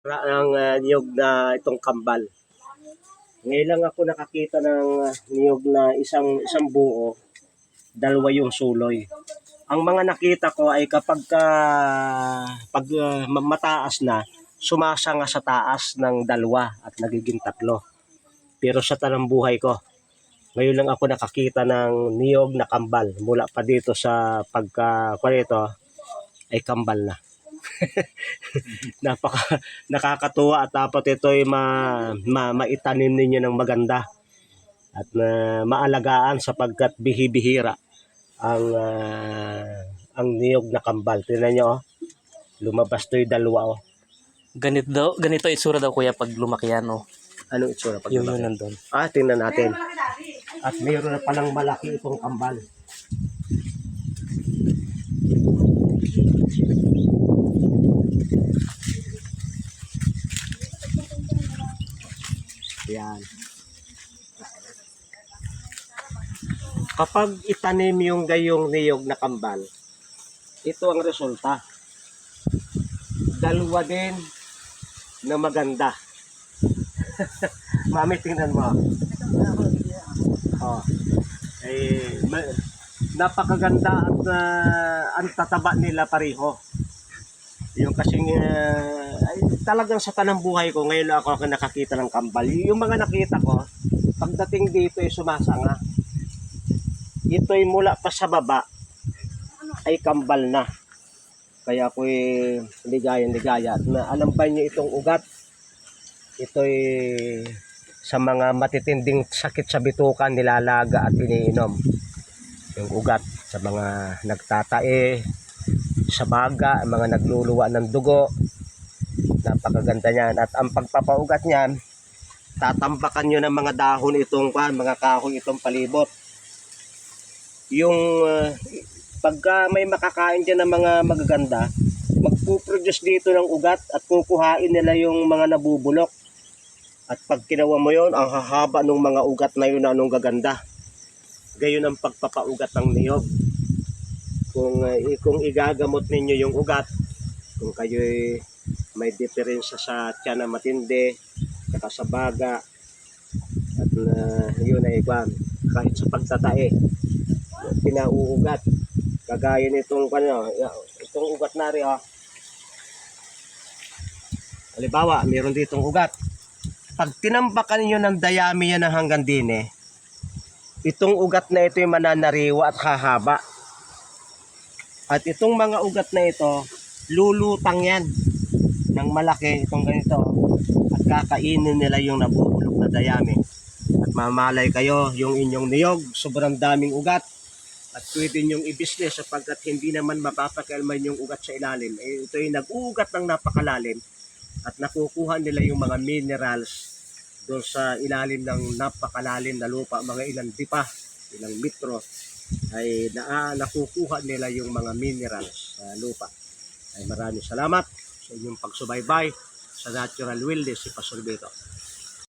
Ang niyog na itong kambal. Ngayon lang ako nakakita ng niyog na isang buo, dalawa yung suloy. Ang mga nakita ko ay kapag mataas na, sumasanga sa taas ng dalawa at nagiging tatlo. Pero sa tanang buhay ko, ngayon lang ako nakakita ng niyog na kambal. Mula pa dito sa pagka ay kambal na. Nakakatuwa at dapat ito'y maitanim ninyo ng maganda at maalagaan sapagkat bihibihira ang niyog na kambal. Tingnan nyo, lumabas to'y dalawa. Ganito itsura daw kuya pag lumaki yan. Anong itsura pag Yung lumaki? nandun. Tingnan natin. At mayroon na palang malaki itong kambal. Yan. Kapag itanim yung gayong niyog na kambal, ito ang resulta. Dalawa din na maganda. Mami, tingnan mo. Napakaganda at ang tataba nila pareho. Yung kasing talagang sa tanang buhay ko, ngayon lang ako nakakita ng kambal. Yung mga nakita ko, pagdating dito ay sumasanga. Ito'y mula pa sa baba ay kambal na. Kaya ako'y ligayang-ligaya. Na alam ba niyo itong ugat? Ito'y sa mga matitinding sakit sa bitukan nilalaga at iniinom. Yung ugat sa mga nagtatae, sa baga, mga nagluluwa ng dugo. Napakaganda niyan. At ang pagpapaugat niyan, tatambakan nyo ng mga dahon itong mga kahoy itong palibot. Yung pagka may makakain dyan ng mga magaganda, magpuproduce dito ng ugat at kukuhain nila yung mga nabubulok. At pag kinawa mo yon, ang hahaba ng mga ugat na yun na anong gaganda. Gayon ang pagpapaugat ng niyog. Kung igagamot ninyo yung ugat, kung kayo'y may diferensya sa tiyan na matindi, saka sa baga, at yun ay kahit sa pagtatae, pinauugat. Kagaya nitong itong ugat na rin. Halimbawa, mayroon ditong ugat. Pag tinambakan niyo ng dayami yan hanggang din itong ugat na ito ay mananariwa at hahaba. At itong mga ugat na ito, lulutang yan ng malaki itong ganito at kakainin nila yung nabubulok na dayami. At mamalay kayo yung inyong niyog, sobrang daming ugat at pwede nyong i-business sapagkat hindi naman mapapakalman yung ugat sa ilalim. Ito ay nag-uugat ng napakalalim at nakukuha nila yung mga minerals doon sa ilalim ng napakalalim na lupa, mga ilang dipa, ilang metro, ay nakukuha nila yung mga minerals sa lupa. Ay maraming salamat sa inyong pagsubaybay sa Natural Wilderness si Pastor Beto.